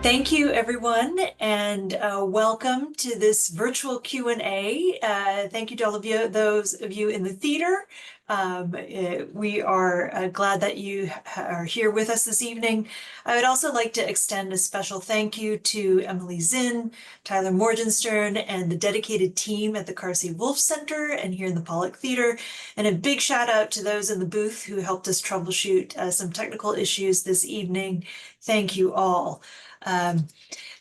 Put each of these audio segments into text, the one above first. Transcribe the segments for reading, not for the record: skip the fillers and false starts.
Thank you, everyone, and welcome to this virtual Q&A. Thank you to all of you, those of you in the theater. We are glad that you are here with us this evening. I would also like to extend a special thank you to Emily Zinn, Tyler Morgenstern, and the dedicated team at the Carsey-Wolf Center and here in the Pollock Theater. And a big shout out to those in the booth who helped us troubleshoot some technical issues this evening. Thank you all.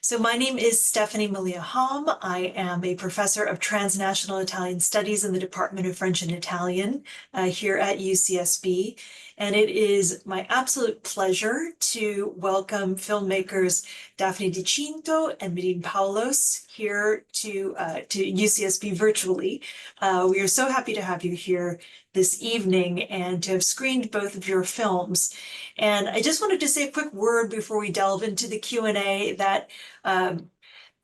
So my name is Stephanie Malia Hom. I am a professor of Transnational Italian Studies in the Department of French and Italian here at UCSB. And it is my absolute pleasure to welcome filmmakers Daphne di Cinto and Medhin Paolos here to UCSB virtually. We are so happy to have you here this evening and to have screened both of your films. And I just wanted to say a quick word before we delve into the Q&A that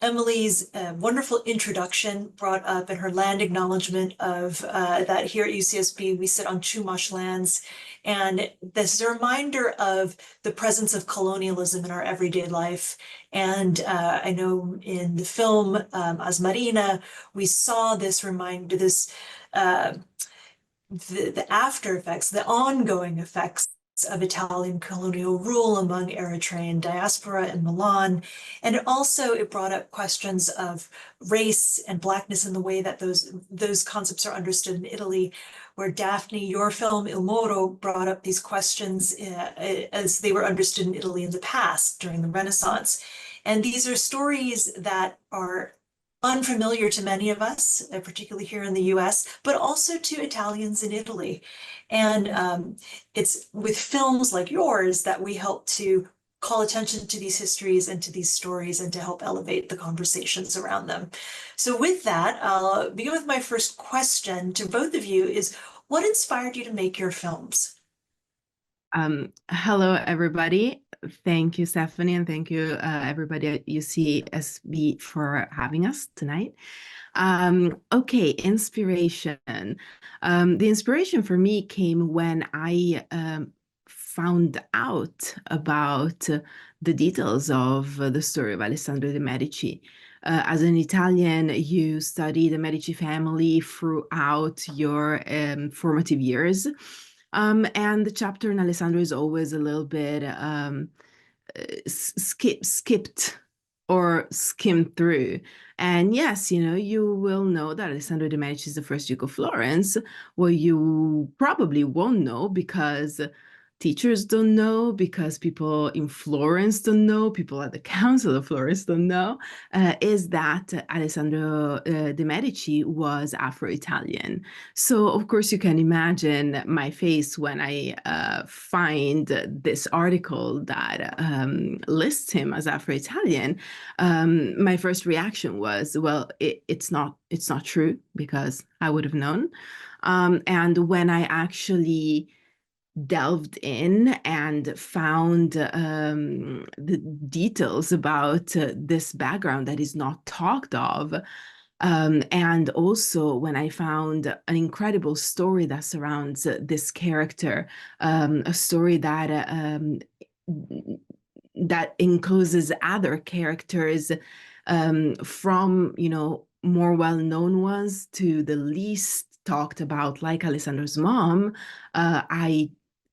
Emily's wonderful introduction brought up and her land acknowledgement of that here at UCSB, we sit on Chumash lands. And this is a reminder of the presence of colonialism in our everyday life. And I know in the film Asmarina, we saw this reminder, the after effects, the ongoing effects of Italian colonial rule among Eritrean diaspora in Milan. And it brought up questions of race and Blackness in the way that those concepts are understood in Italy, where Daphne, your film Il Moro, brought up these questions as they were understood in Italy in the past during the Renaissance. And these are stories that are unfamiliar to many of us, particularly here in the US, but also to Italians in Italy. And it's with films like yours that we help to call attention to these histories and to these stories and to help elevate the conversations around them. So with that, I'll begin with my first question to both of you is, what inspired you to make your films? Hello, everybody. Thank you, Stephanie, and thank you, everybody at UCSB for having us tonight. Okay, inspiration. The inspiration for me came when I found out about the details of the story of Alessandro de' Medici. As an Italian, you study the Medici family throughout your formative years. And the chapter in Alessandro is always a little bit skipped or skimmed through. And yes, you will know that Alessandro de' Medici is the first Duke of Florence. Well, you probably won't know because teachers don't know, because people in Florence don't know, people at the Council of Florence don't know, is that Alessandro de' Medici was Afro-Italian. So, of course, you can imagine my face when I find this article that lists him as Afro-Italian. My first reaction was, well, it's not true, because I would have known. And when I actually delved in and found the details about this background that is not talked of, and also when I found an incredible story that surrounds this character, a story that encloses other characters, from more well-known ones to the least talked about, like Alessandro's mom. I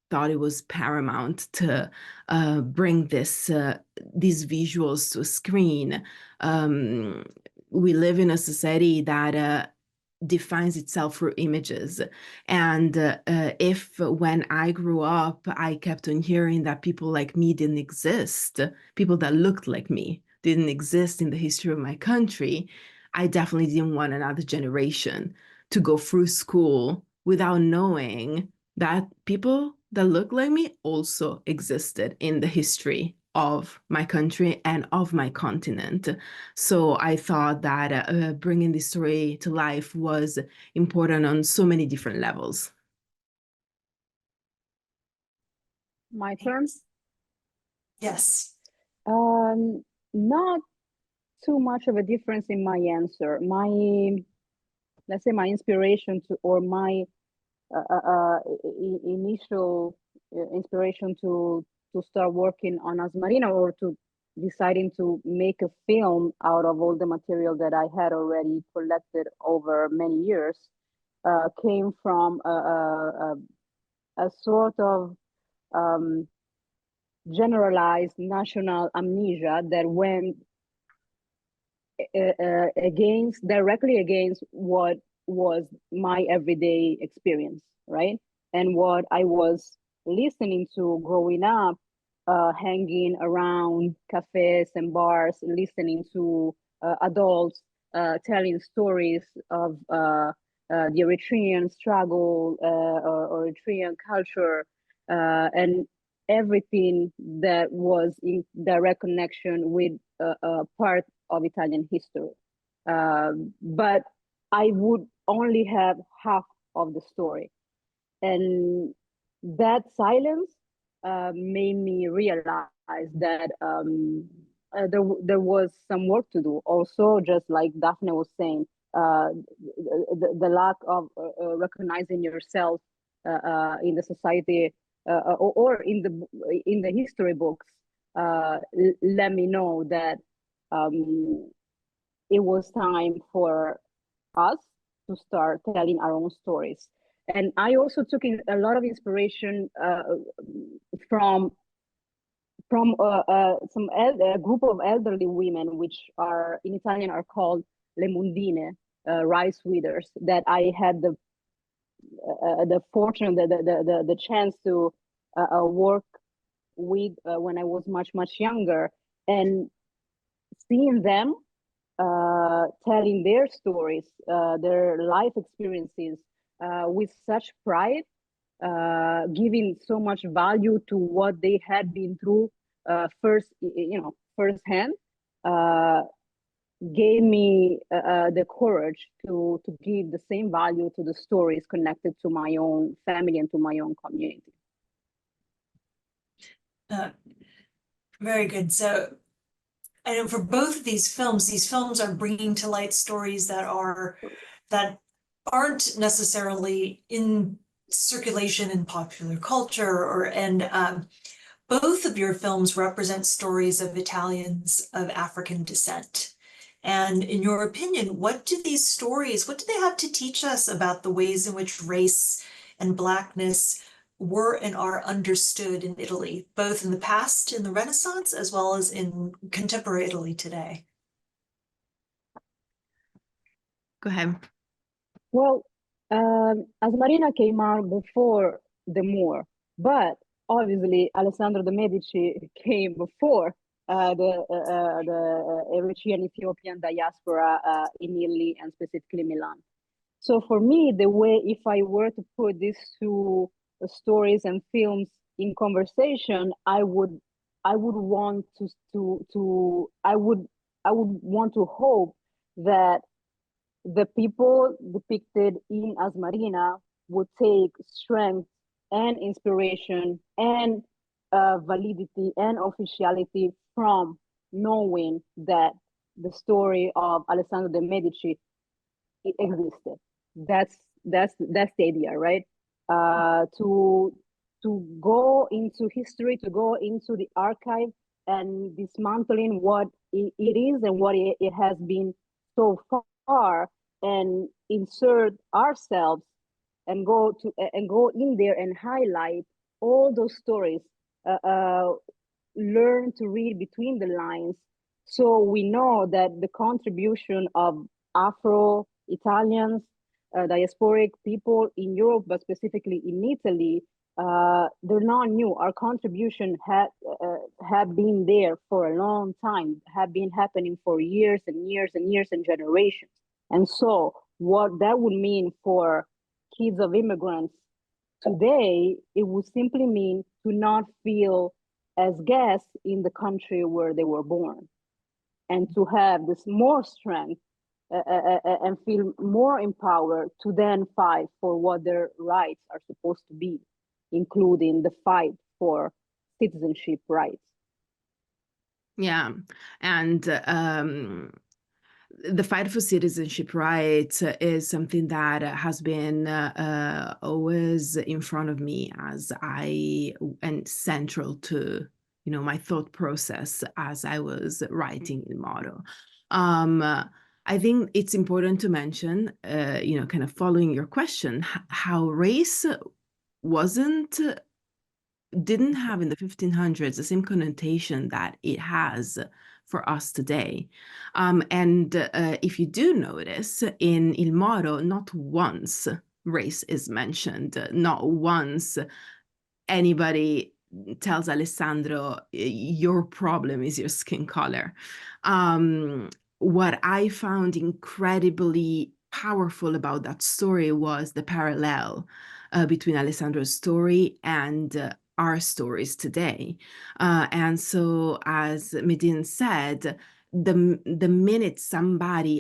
thought it was paramount to bring these visuals to a screen. We live in a society that defines itself through images. And if when I grew up, I kept on hearing that people like me didn't exist, people that looked like me didn't exist in the history of my country, I definitely didn't want another generation to go through school without knowing that people that look like me also existed in the history of my country and of my continent. So I thought that bringing this story to life was important on so many different levels. My turn? Yes. Not too much of a difference in my answer. Let's say my inspiration or my initial inspiration to start working on Asmarina, or to deciding to make a film out of all the material that I had already collected over many years came from a sort of generalized national amnesia that went directly against what was my everyday experience, right? And what I was listening to growing up, hanging around cafes and bars, listening to adults telling stories of the Eritrean struggle or Eritrean culture, and everything that was in direct connection with part of Italian history. But I would only have half of the story. And that silence made me realize that there was some work to do. Also, just like Daphne was saying, the lack of recognizing yourself in the society or in the history books let me know that it was time for us to start telling our own stories. And I also took a lot of inspiration from a group of elderly women, which are in Italian are called le mundine, rice winners, that I had the fortune, the chance to work with when I was much younger, and seeing them telling their stories, their life experiences with such pride, giving so much value to what they had been through firsthand, gave me the courage to give the same value to the stories connected to my own family and to my own community. Very good. So I know for both of these films are bringing to light stories that aren't necessarily in circulation in popular culture, and both of your films represent stories of Italians of African descent. And in your opinion, what do they have to teach us about the ways in which race and Blackness were and are understood in Italy, both in the past, in the Renaissance, as well as in contemporary Italy today? Go ahead. Well, Asmarina came out before the Moor, but obviously Alessandro de' Medici came before the Eritrean Ethiopian diaspora in Italy and specifically Milan. So for me, the way, if I were to put these two stories and films in conversation, I would want to hope that the people depicted in Asmarina would take strength and inspiration and validity and officiality from knowing that the story of Alessandro de' Medici existed. That's the idea, right? To go into history, to go into the archive and dismantling what it is and what it has been so far, and insert ourselves and go in there and highlight all those stories, learn to read between the lines, so we know that the contribution of Afro Italians, diasporic people in Europe, but specifically in Italy, they're not new. Our contribution had been there for a long time, have been happening for years and years and years and generations. And so what that would mean for kids of immigrants today, it would simply mean to not feel as guests in the country where they were born, and to have this more strength and feel more empowered to then fight for what their rights are supposed to be, including the fight for citizenship rights. Yeah, and the fight for citizenship rights is something that has been always in front of me and central to my thought process as I was writing Il Moro. I think it's important to mention, kind of following your question, how race didn't have in the 1500s the same connotation that it has for us today. And if you do notice, in Il Moro, not once race is mentioned, not once anybody tells Alessandro, your problem is your skin color. What I found incredibly powerful about that story was the parallel between Alessandro's story and our stories today. And so, as Medhin said, the minute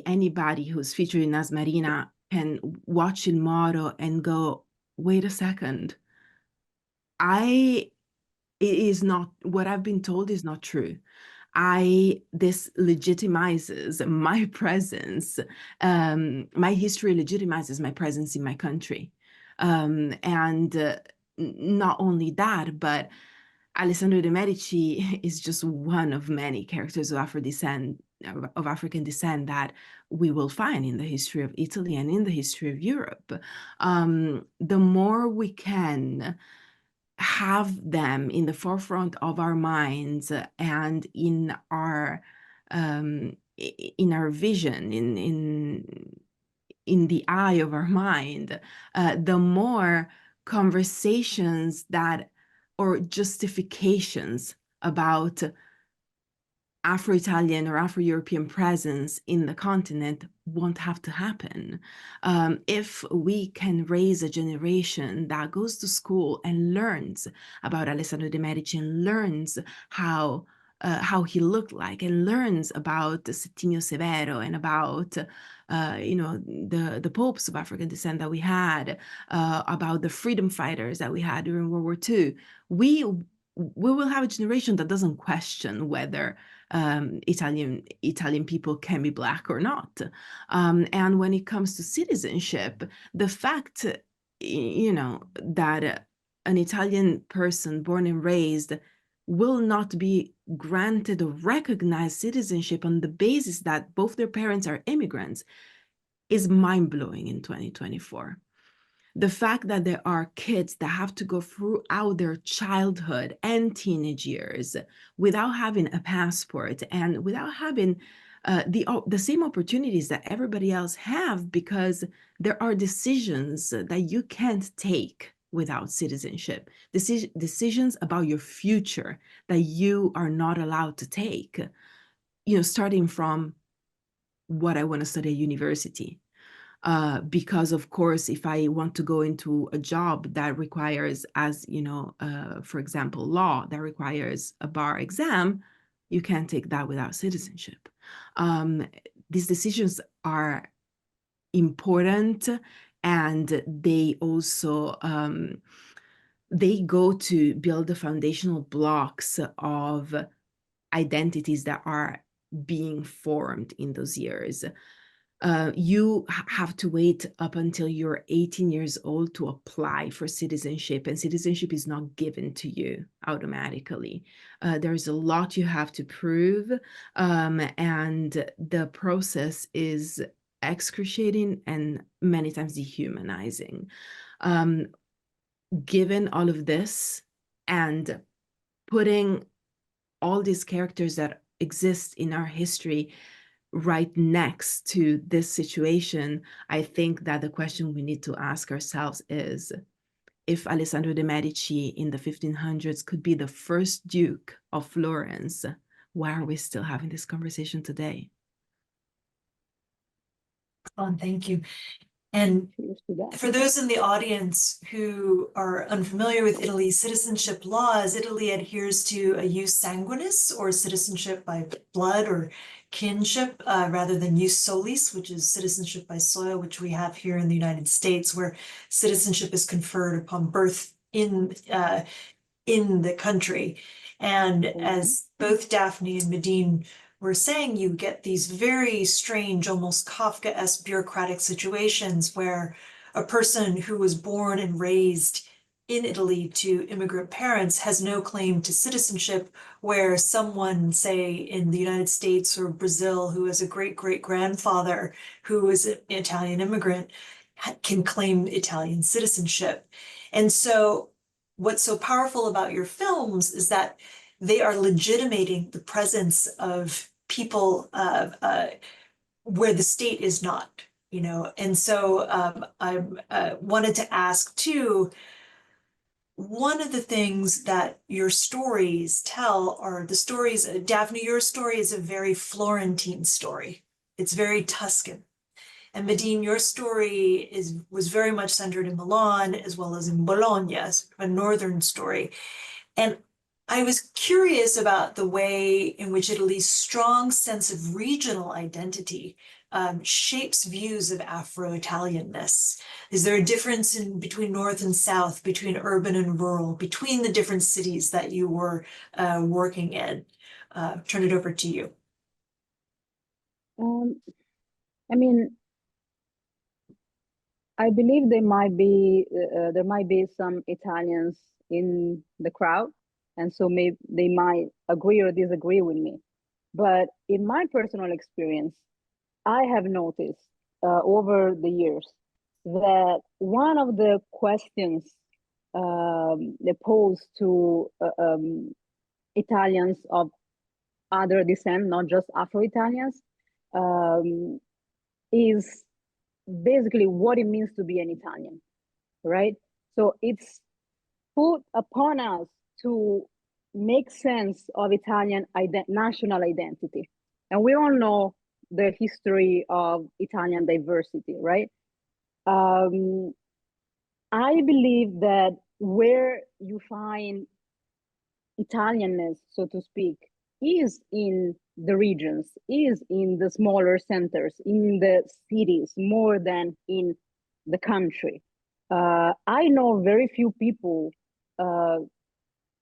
anybody who's featured in Asmarina can watch Il Moro and go, wait a second, it is not, what I've been told is not true. This legitimizes my presence. My history legitimizes my presence in my country. And not only that, but Alessandro de' Medici is just one of many characters of African descent that we will find in the history of Italy and in the history of Europe. The more we can have them in the forefront of our minds and in our vision, in the eye of our mind, the more conversations or justifications about Afro-Italian or Afro-European presence in the continent won't have to happen. If we can raise a generation that goes to school and learns about Alessandro de' Medici and learns how he looked like, and learns about Settimio Severo and about the popes of African descent that we had, about the freedom fighters that we had during World War II, we will have a generation that doesn't question whether Italian people can be Black or not. And when it comes to citizenship, the fact, that an Italian person born and raised will not be granted or recognized citizenship on the basis that both their parents are immigrants is mind-blowing in 2024. The fact that there are kids that have to go throughout their childhood and teenage years without having a passport and without having the same opportunities that everybody else have, because there are decisions that you can't take without citizenship, decisions about your future that you are not allowed to take, starting from what I want to study at university. Because of course, if I want to go into a job that requires, for example, law, that requires a bar exam, you can't take that without citizenship. These decisions are important, and they also, they go to build the foundational blocks of identities that are being formed in those years. You have to wait up until you're 18 years old to apply for citizenship, and citizenship is not given to you automatically. There's a lot you have to prove, and the process is excruciating and many times dehumanizing. Given all of this and putting all these characters that exist in our history right next to this situation, I think that the question we need to ask ourselves is, if Alessandro de' Medici in the 1500s could be the first Duke of Florence, why are we still having this conversation today? Thank you. And for those in the audience who are unfamiliar with Italy's citizenship laws, Italy adheres to a jus sanguinis, or citizenship by blood or kinship, rather than jus solis, which is citizenship by soil, which we have here in the United States, where citizenship is conferred upon birth in the country. And as both Daphne and Medhin were saying, you get these very strange, almost Kafka-esque bureaucratic situations where a person who was born and raised in Italy to immigrant parents has no claim to citizenship, where someone, say, in the United States or Brazil, who has a great-great-grandfather who is an Italian immigrant, can claim Italian citizenship. And so what's so powerful about your films is that they are legitimating the presence of people where the state is not, you know. And so I wanted to ask too, one of the things that your stories tell are the stories, Daphne, your story is a very Florentine story. It's very Tuscan. And Medhin, your story was very much centered in Milan as well as in Bologna, a northern story. And I was curious about the way in which Italy's strong sense of regional identity shapes views of Afro-Italianness. Is there a difference between North and South, between urban and rural, between the different cities that you were working in? Turn it over to you. I mean, I believe there might be some Italians in the crowd, and so maybe they might agree or disagree with me. But in my personal experience, I have noticed over the years that one of the questions they pose to Italians of other descent, not just Afro-Italians, is basically what it means to be an Italian, right? So it's put upon us to make sense of Italian national identity. And we all know the history of Italian diversity, right? I believe that where you find Italianness, so to speak, is in the regions, is in the smaller centers, in the cities, more than in the country. I know very few people,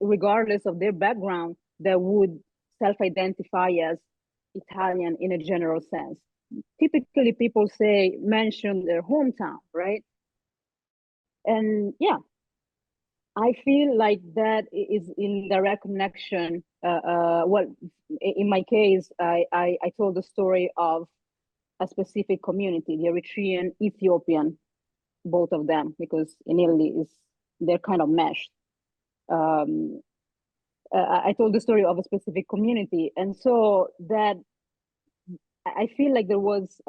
regardless of their background, that would self-identify as Italian in a general sense. Typically, people mention their hometown, right? And yeah, I feel like that is in direct connection. Well, in my case, I told the story of a specific community, the Eritrean, Ethiopian, both of them, because in Italy they're kind of meshed. I told the story of a specific community, and so that I feel like there was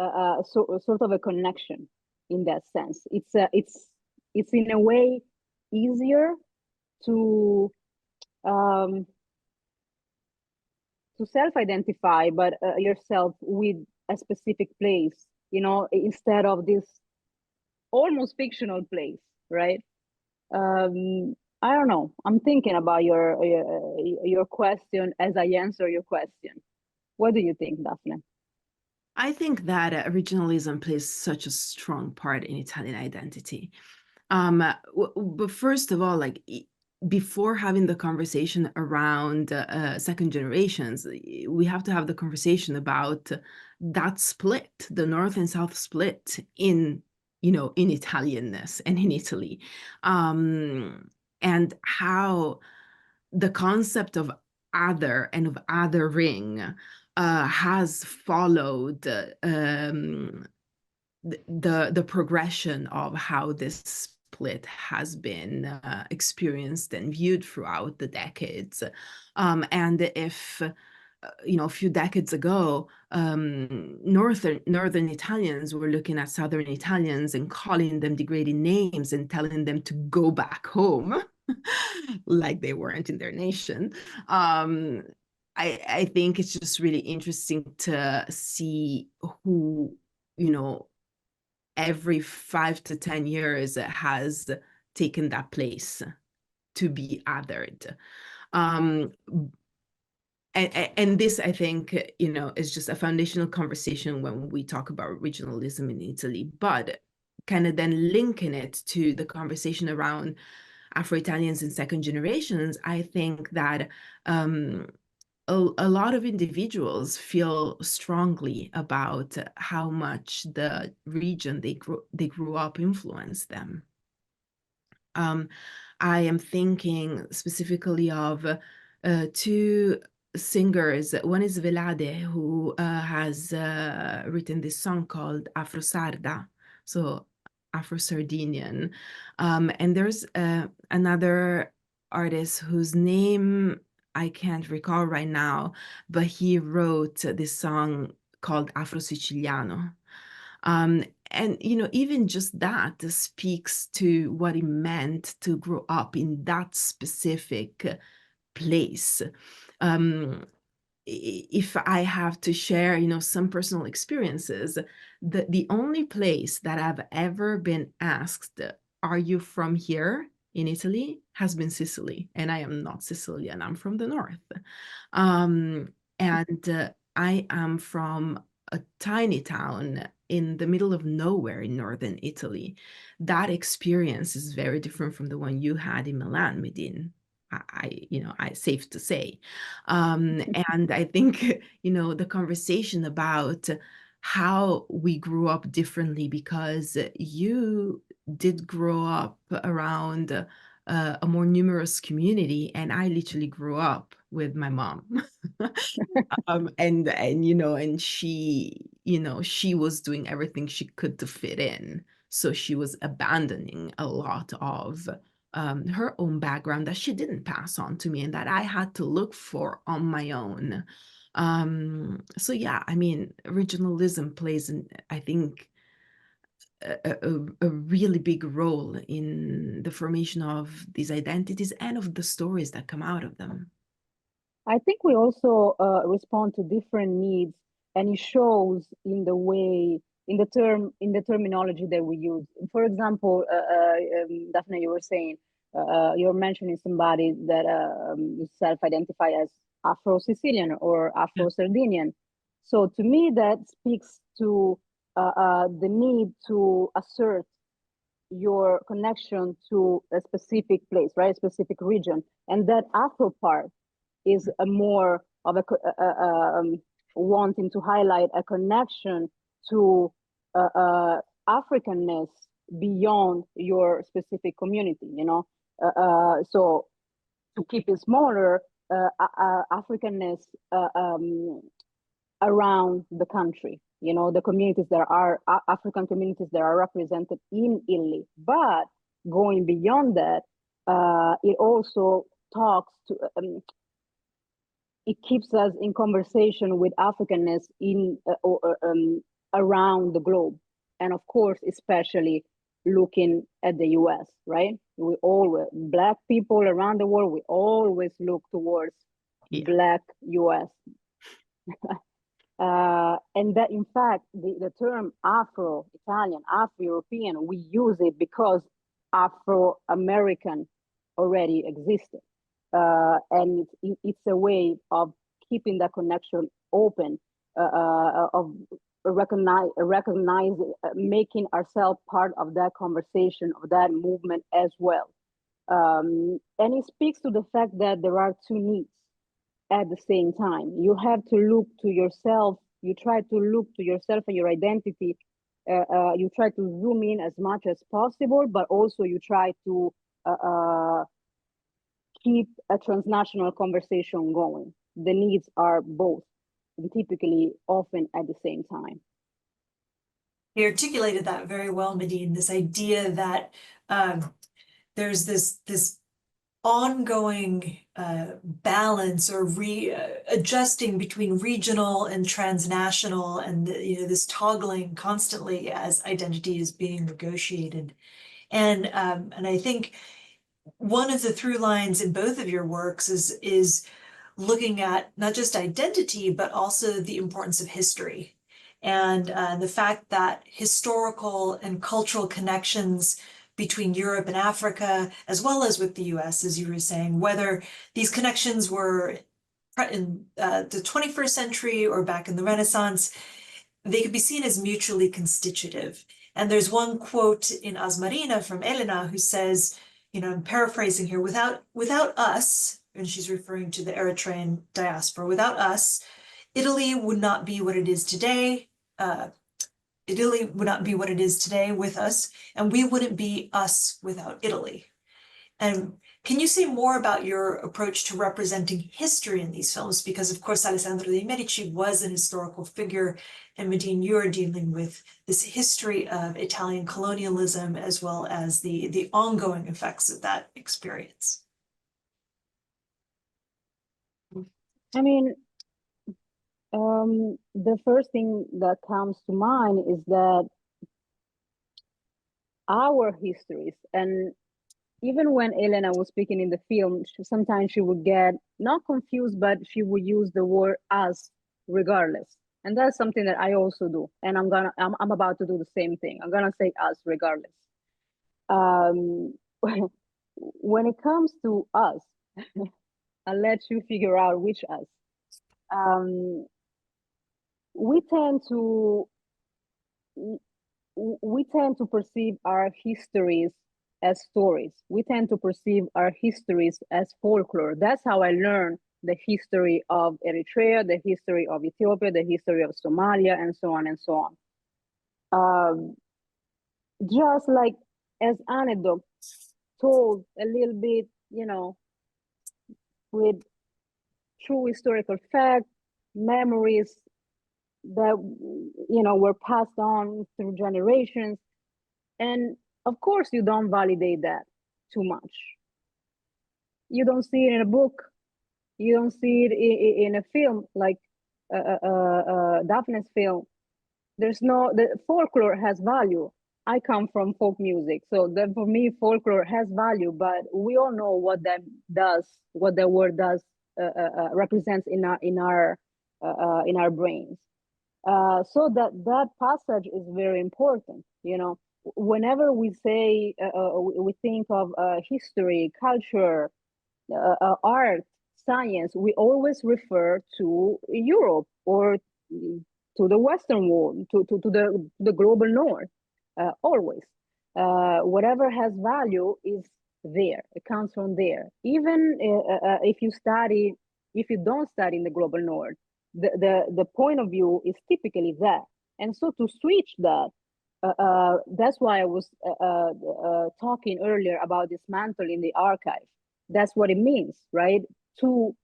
sort of a connection in that sense. It's in a way easier to self-identify, but yourself with a specific place, you know, instead of this almost fictional place, right? I don't know. I'm thinking about your question as I answer your question. What do you think, Daphne? I think that regionalism plays such a strong part in Italian identity. But first of all, like before having the conversation around second generations, we have to have the conversation about that split, the North and South split in, you know, in Italianness and in Italy, and how the concept of other and of othering has followed the progression of how this split has been experienced and viewed throughout the decades. And if you know, a few decades ago, northern Italians were looking at southern Italians and calling them degrading names and telling them to go back home, like they weren't in their nation. I think it's just really interesting to see who, you know, every 5 to 10 years has taken that place to be othered. And this, I think, you know, is just a foundational conversation when we talk about regionalism in Italy, but kind of then linking it to the conversation around Afro-Italians and second generations, I think that a lot of individuals feel strongly about how much the region they grew up influenced them. I am thinking specifically of two singers. One is Velade, who has written this song called Afro Sarda, so Afro-Sardinian. And there's another artist whose name I can't recall right now, but he wrote this song called Afro-Siciliano. And, you know, even just that speaks to what it meant to grow up in that specific place. If I have to share, you know, some personal experiences, the only place that I've ever been asked, are you from here in Italy, has been Sicily. And I am not Sicilian, I'm from the north. And I am from a tiny town in the middle of nowhere in northern Italy. That experience is very different from the one you had in Milan, Medhin. I safe to say. And I think, you know, the conversation about how we grew up differently, because you did grow up around a more numerous community, and I literally grew up with my mom. And you know, and she, you know, she was doing everything she could to fit in. So she was abandoning a lot of her own background that she didn't pass on to me and that I had to look for on my own. So yeah, I mean, regionalism plays, I think, a really big role in the formation of these identities and of the stories that come out of them. I think we also respond to different needs, and it shows in the way, in the terminology that we use. For example, Daphne, you were saying, you're mentioning somebody that self-identify as Afro-Sicilian or Afro-Sardinian. So to me, that speaks to the need to assert your connection to a specific place, right? A specific region. And that Afro part is a more of wanting to highlight a connection to Africanness beyond your specific community, you know. So to keep it smaller, Africanness around the country, you know, the communities that are African communities that are represented in Italy. But going beyond that, it also talks to it keeps us in conversation with Africanness in around the globe, and of course, especially looking at the U.S. Right? We always Black people around the world. We always look towards Black U.S. And that, in fact, the term Afro-Italian, Afro-European, we use it because Afro-American already existed. And it's a way of keeping that connection open, of recognizing, making ourselves part of that conversation, of that movement as well. And it speaks to the fact that there are two needs at the same time. You have to look to yourself. You try to look to yourself and your identity. You try to zoom in as much as possible, but also you try to keep a transnational conversation going. The needs are both, and typically often at the same time. You articulated that very well, Medhin, this idea that there's this ongoing balance or adjusting between regional and transnational, and you know, this toggling constantly as identity is being negotiated. And I think one of the through lines in both of your works is looking at not just identity, but also the importance of history, and the fact that historical and cultural connections between Europe and Africa, as well as with the US, as you were saying, whether these connections were in the 21st century or back in the Renaissance, they could be seen as mutually constitutive. And there's one quote in Asmarina from Elena who says, you know, I'm paraphrasing here, without us, and she's referring to the Eritrean diaspora, without us, Italy would not be what it is today. Italy would not be what it is today with us, and we wouldn't be us without Italy. And can you say more about your approach to representing history in these films? Because of course, Alessandro de' Medici was an historical figure, and Medhin, you're dealing with this history of Italian colonialism as well as the ongoing effects of that experience. I mean, the first thing that comes to mind is that our histories, and even when Elena was speaking in the film, sometimes she would get not confused, but she would use the word us regardless. And that's something that I also do. And I'm about to do the same thing. I'm gonna say us regardless. When it comes to us, I'll let you figure out which us. We tend to perceive our histories as stories. We tend to perceive our histories as folklore. That's how I learned the history of Eritrea, the history of Ethiopia, the history of Somalia, and so on and so on. Just like as anecdotes told a little bit, with true historical fact, memories that were passed on through generations. And of course, you don't validate that too much. You don't see it in a book. You don't see it in a film like Daphne's film. The folklore has value. I come from folk music, so for me, folklore has value. But we all know what that does, what the word does, represents in our brains. So that passage is very important. Whenever we say we think of history, culture, art, science, we always refer to Europe or to the Western world, to the global north. Always, whatever has value is there. It comes from there. Even if you don't study in the global north, the point of view is typically that. And so to switch that, that's why I was talking earlier about dismantling the archive. That's what it means, right? To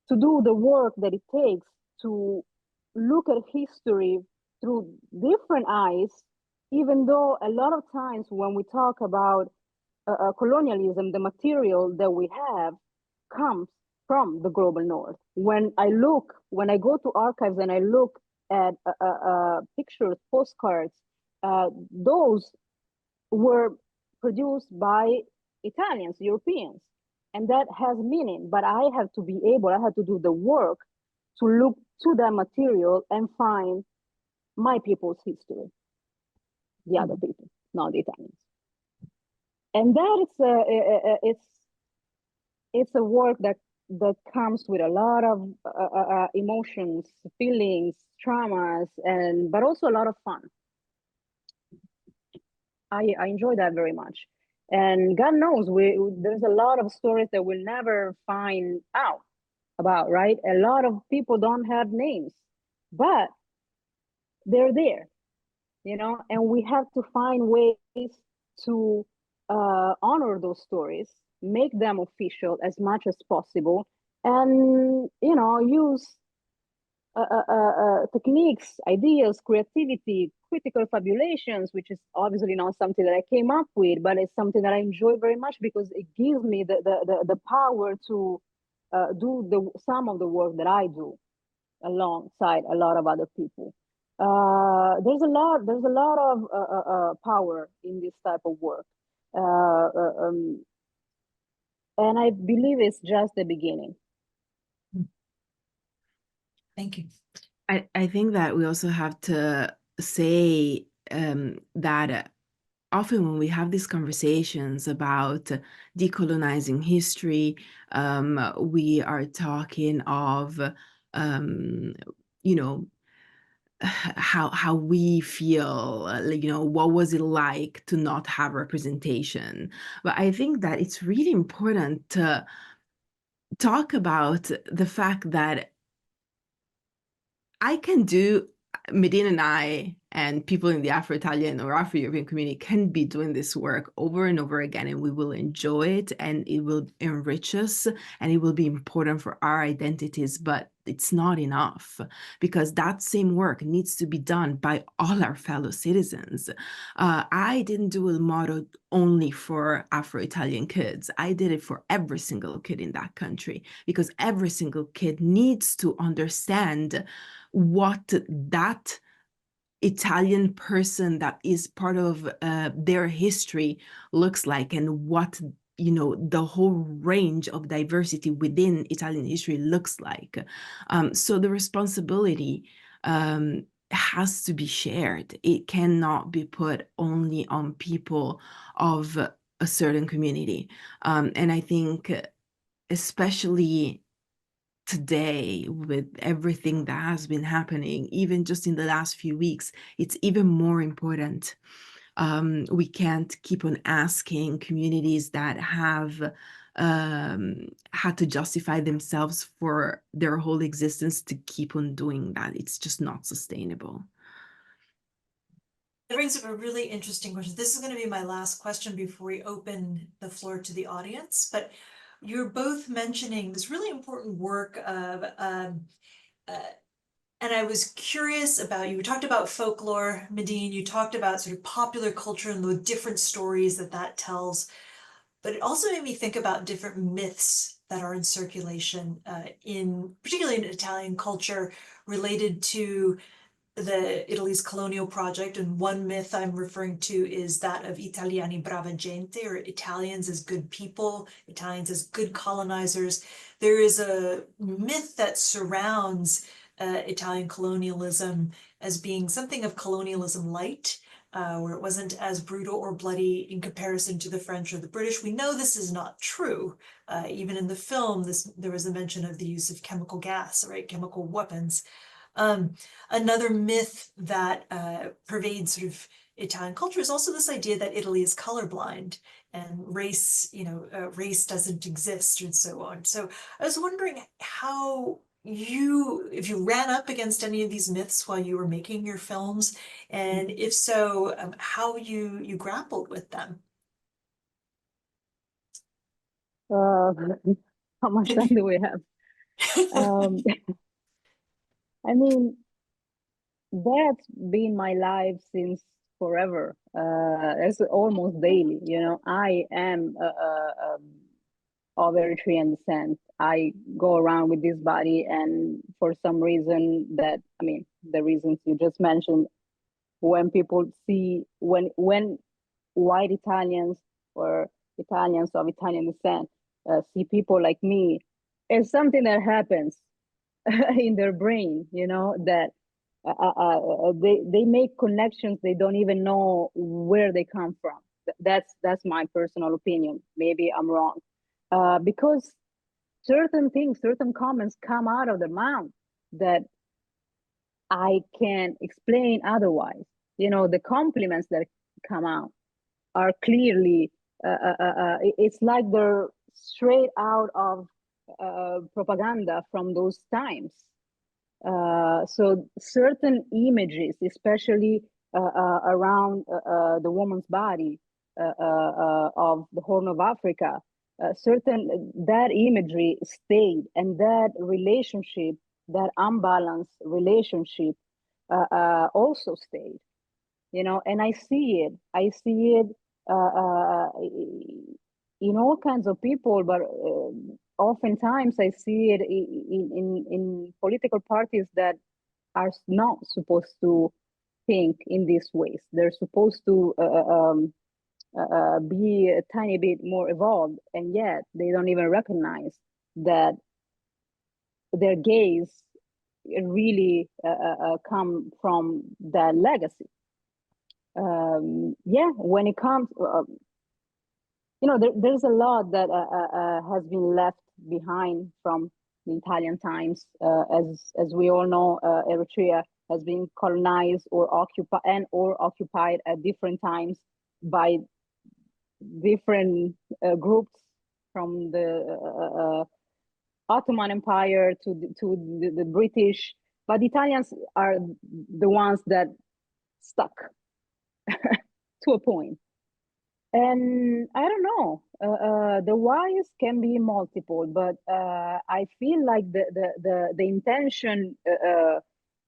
do the work that it takes to look at history through different eyes, even though a lot of times when we talk about colonialism, the material that we have comes from the global north. When I go to archives and I look at pictures, postcards, those were produced by Italians, Europeans, and that has meaning. But I have to do the work to look to that material and find my people's history, the other people, not the Italians. And that it's a work that comes with a lot of emotions, feelings, traumas, but also a lot of fun. I enjoy that very much. And God knows, there's a lot of stories that we'll never find out about, right? A lot of people don't have names, but they're there, and we have to find ways to honor those stories, make them official as much as possible, and, use techniques, ideas, creativity, critical fabulations, which is obviously not something that I came up with, but it's something that I enjoy very much because it gives me the power to do some of the work that I do alongside a lot of other people. There's a lot of power in this type of work, and I believe it's just the beginning. Thank you. I think that we also have to say that often when we have these conversations about decolonizing history, we are talking of, how we feel, what was it like to not have representation. But I think that it's really important to talk about the fact that Medhin and I And people in the Afro-Italian or Afro-European community can be doing this work over and over again, and we will enjoy it, and it will enrich us, and it will be important for our identities, but it's not enough, because that same work needs to be done by all our fellow citizens. I didn't do Il Moro only for Afro-Italian kids. I did it for every single kid in that country, because every single kid needs to understand what that Italian person that is part of their history looks like, and what, you know, the whole range of diversity within Italian history looks like. So the responsibility has to be shared. It cannot be put only on people of a certain community. And I think especially today, with everything that has been happening, even just in the last few weeks, it's even more important. We can't keep on asking communities that have had to justify themselves for their whole existence to keep on doing that. It's just not sustainable. That brings up a really interesting question. This is going to be my last question before we open the floor to the audience, but you're both mentioning this really important work of, and I was curious about, you talked about folklore, Medhin, you talked about sort of popular culture and the different stories that that tells, but it also made me think about different myths that are in circulation, particularly in Italian culture, related to Italy's colonial project. And one myth I'm referring to is that of Italiani brava gente, or Italians as good people, Italians as good colonizers. There is a myth that surrounds Italian colonialism as being something of colonialism light, where it wasn't as brutal or bloody in comparison to the French or the British. We know this is not true. Even in the film, there was a mention of the use of chemical gas, right, chemical weapons. Another myth that pervades sort of Italian culture is also this idea that Italy is colorblind and race, race doesn't exist and so on. So I was wondering how if you ran up against any of these myths while you were making your films, and if so, how you grappled with them. How much time do we have? I mean, that's been my life since forever. It's almost daily. I am of Eritrean descent. I go around with this body, and for some reason the reasons you just mentioned, when people see, when white Italians or Italians of Italian descent see people like me, it's something that happens in their brain, that they make connections. They don't even know where they come from. That's my personal opinion. Maybe I'm wrong, because certain things, certain comments come out of the mouth that I can't explain otherwise. The compliments that come out are clearly, it's like they're straight out of propaganda from those times. So certain images, especially around the woman's body of the Horn of Africa, that imagery stayed, and that relationship, that unbalanced relationship, also stayed. And I see it in all kinds of people, but oftentimes I see it in political parties that are not supposed to think in these ways. They're supposed to be a tiny bit more evolved, and yet they don't even recognize that their gaze really come from that legacy. When it comes, there's a lot that has been left behind from the Italian times. As we all know, Eritrea has been colonized or occupied at different times by different groups, from the Ottoman Empire to the British. But the Italians are the ones that stuck to a point. And I don't know, the whys can be multiple, but I feel like the intention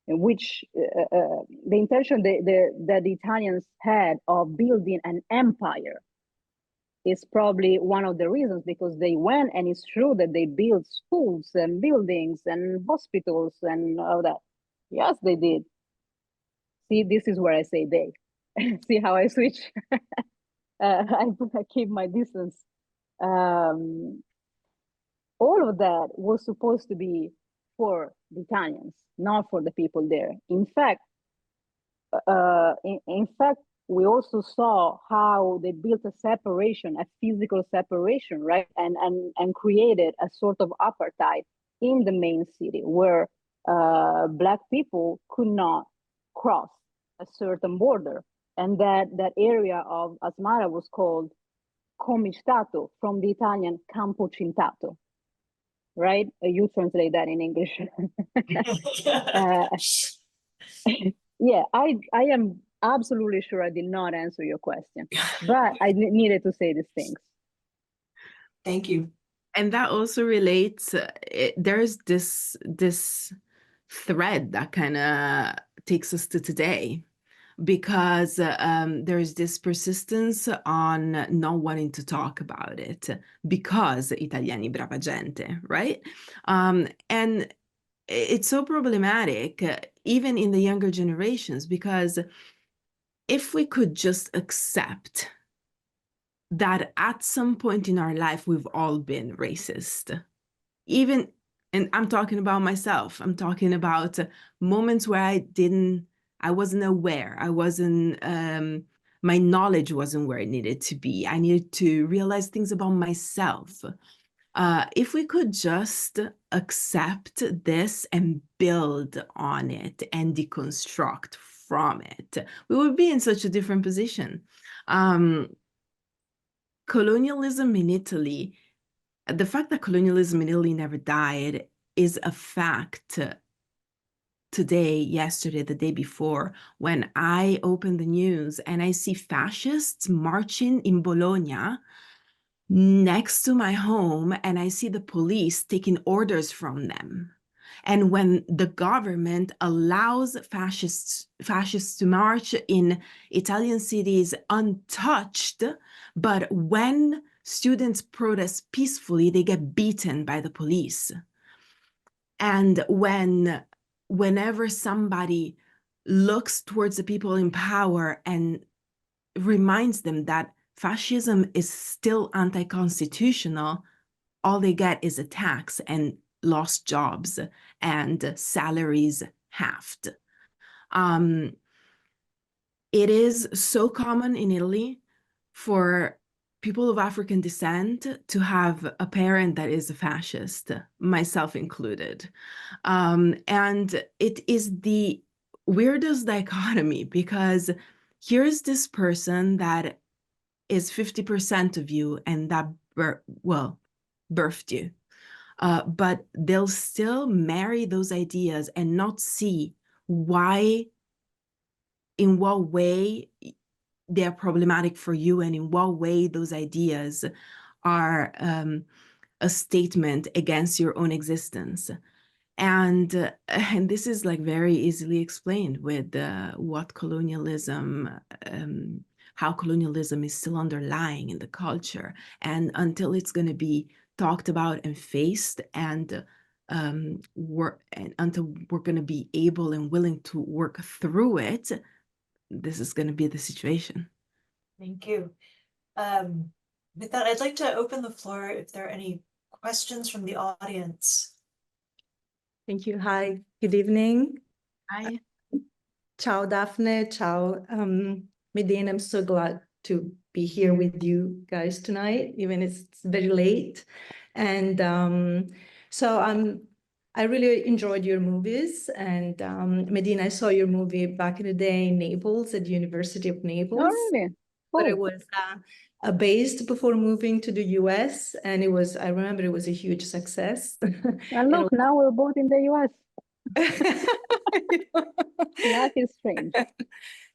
which the intention that the Italians had of building an empire is probably one of the reasons, because they went, and it's true that they built schools and buildings and hospitals and all that. Yes, they did. See, this is where I say they. See how I switch? I keep my distance. All of that was supposed to be for the Italians, not for the people there. In fact, we also saw how they built a separation, a physical separation, right? And created a sort of apartheid in the main city where Black people could not cross a certain border. And that area of Asmara was called Comitato, from the Italian Campo Cintato, right? You translate that in English. Yeah, I am absolutely sure I did not answer your question, but I needed to say these things. Thank you. And that also relates, there's this thread that kind of takes us to today, because there's this persistence on not wanting to talk about it because Italiani brava gente, right? And it's so problematic, even in the younger generations, because if we could just accept that at some point in our life, we've all been racist, even, and I'm talking about myself, I'm talking about moments where I wasn't aware, my knowledge wasn't where it needed to be. I needed to realize things about myself. If we could just accept this and build on it and deconstruct from it, we would be in such a different position. Colonialism in Italy, the fact that colonialism in Italy never died is a fact. Today, yesterday, the day before, when I open the news and I see fascists marching in Bologna next to my home, and I see the police taking orders from them. And when the government allows fascists to march in Italian cities untouched, but when students protest peacefully, they get beaten by the police. And whenever somebody looks towards the people in power and reminds them that fascism is still anti-constitutional, all they get is attacks and lost jobs and salaries halved. It is so common in Italy for people of African descent to have a parent that is a fascist, myself included. And it is the weirdest dichotomy, because here's this person that is 50% of you and that, birthed you. But they'll still marry those ideas and not see why, in what way they're problematic for you, and in what way those ideas are a statement against your own existence. And this is like very easily explained with what colonialism, how colonialism is still underlying in the culture. And until it's going to be talked about and faced, and until we're going to be able and willing to work through it, this is going to be the situation. Thank you. With that, I'd like to open the floor if there are any questions from the audience. Thank you. Hi, good evening. Hi. Ciao, Daphne. Ciao, Medhin. I'm so glad to be here with you guys tonight, even it's very late. And so I really enjoyed your movies. And Medhin, I saw your movie back in the day in Naples, at the University of Naples. Oh, really? But it was based before moving to the US, and it was, I remember it was a huge success. And look, now we're both in the US. Life is strange.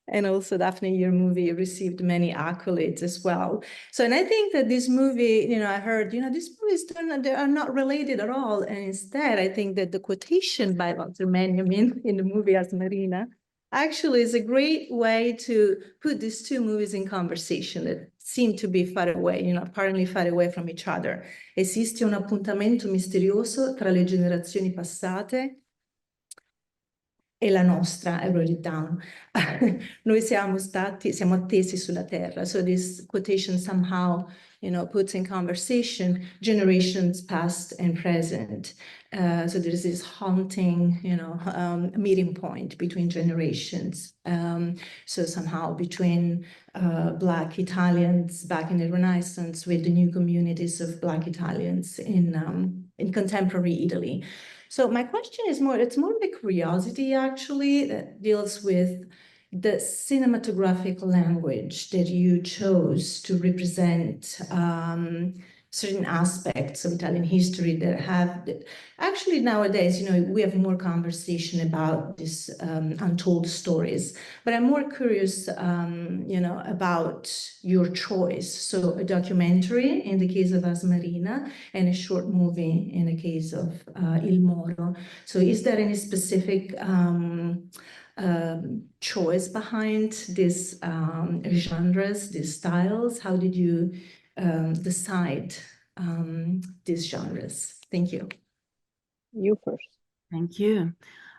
And also, Daphne, your movie received many accolades as well. So, and I think that this movie, I heard, these movies they are not related at all. And instead, I think that the quotation by Walter Benjamin in the movie Asmarina actually is a great way to put these two movies in conversation that seem to be far away, apparently far away from each other. Esiste un appuntamento misterioso tra le generazioni passate e la nostra, I wrote it down. Noi siamo attesi sulla terra. So this quotation somehow, puts in conversation generations past and present. So there's this haunting, meeting point between generations. So somehow between Black Italians back in the Renaissance with the new communities of Black Italians in contemporary Italy. So my question is it's more of a curiosity actually that deals with the cinematographic language that you chose to represent certain aspects of Italian history that have, actually nowadays, we have more conversation about these untold stories, but I'm more curious, about your choice. So a documentary in the case of Asmarina and a short movie in the case of Il Moro. So is there any specific choice behind these genres, these styles? How did you decide these genres? Thank you. You first. Thank you.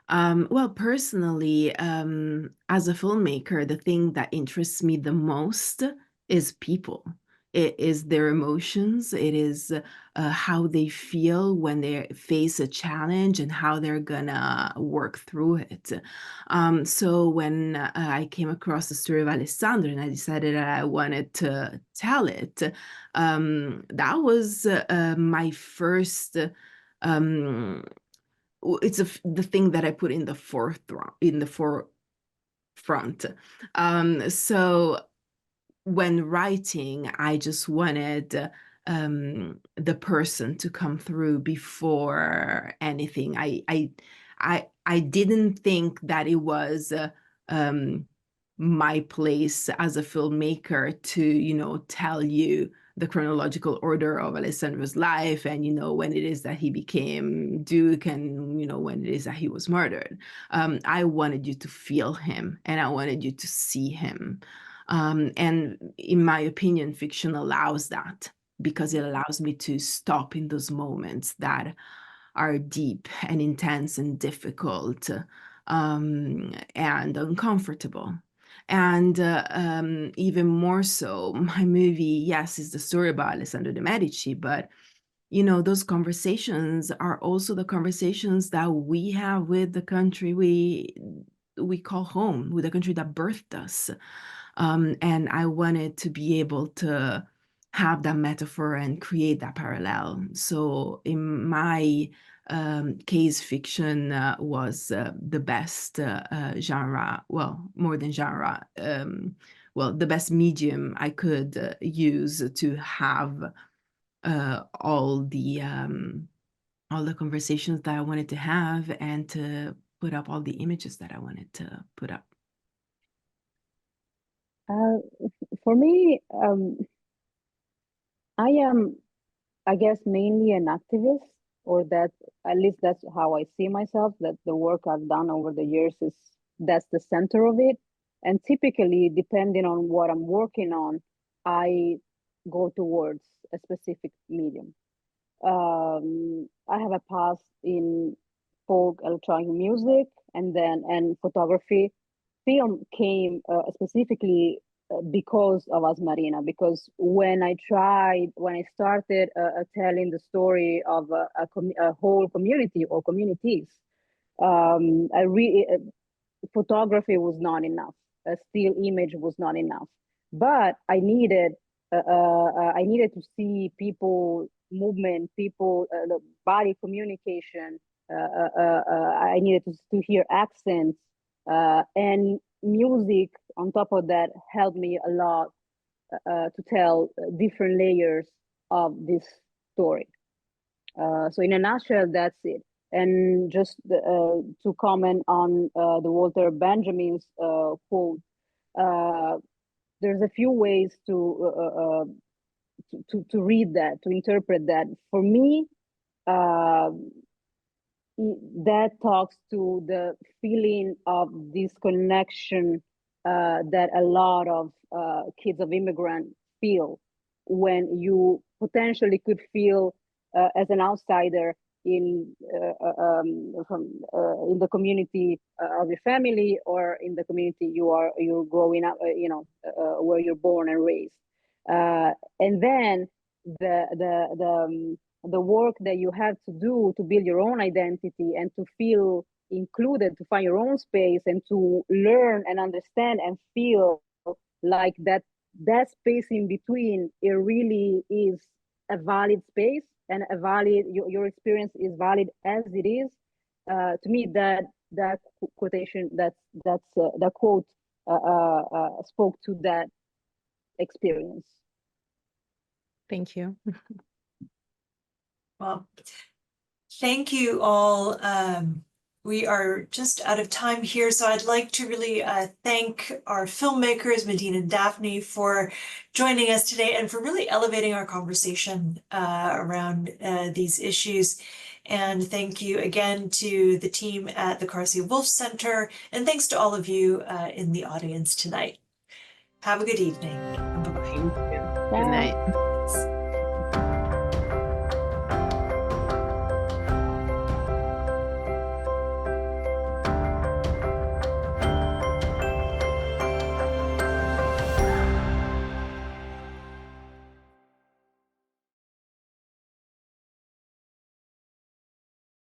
Well, personally, as a filmmaker, the thing that interests me the most is people. It is their emotions. It is how they feel when they face a challenge and how they're gonna work through it. So when I came across the story of Alessandro and I decided that I wanted to tell it, that was my first. It's the thing that I put in the forefront. So when writing, I just wanted the person to come through before anything. I didn't think that it was my place as a filmmaker to tell you the chronological order of Alessandro's life and when it is that he became Duke and when it is that he was murdered. I wanted you to feel him and I wanted you to see him. And in my opinion, fiction allows that because it allows me to stop in those moments that are deep and intense and difficult and uncomfortable. And even more so, my movie, yes, is the story about Alessandro de' Medici, but those conversations are also the conversations that we have with the country we call home, with the country that birthed us. And I wanted to be able to have that metaphor and create that parallel. So in my case, fiction was the best genre, well, more than genre, well, the best medium I could use to have all the conversations that I wanted to have and to put up all the images that I wanted to put up. For me, I am, I guess, mainly an activist, or that at least that's how I see myself, that the work I've done over the years that's the center of it. And typically, depending on what I'm working on, I go towards a specific medium. I have a past in folk electronic music and photography. Film came specifically because of Asmarina, because when I started telling the story of a whole community or communities, photography was not enough. A still image was not enough, but I needed to see people movement, people, the body communication. I needed to hear accents, and music on top of that helped me a lot to tell different layers of this story. So in a nutshell, that's it. And just to comment on the Walter Benjamin's quote, there's a few ways to read that, to interpret that. For me, that talks to the feeling of disconnection that a lot of kids of immigrants feel when you potentially could feel as an outsider in the community of your family, or in the community you're growing up, where you're born and raised, and then the work that you have to do to build your own identity and to feel included, to find your own space, and to learn and understand and feel like that space in between, it really is a valid space, and a valid, your experience is valid as it is. To me, that quotation, that quote spoke to that experience. Thank you. Well, thank you all. We are just out of time here, so I'd like to really thank our filmmakers, Medhin and Daphne, for joining us today and for really elevating our conversation around these issues. And thank you again to the team at the Carsey-Wolf Center, and thanks to all of you in the audience tonight. Have a good evening. Bye-bye. Good night.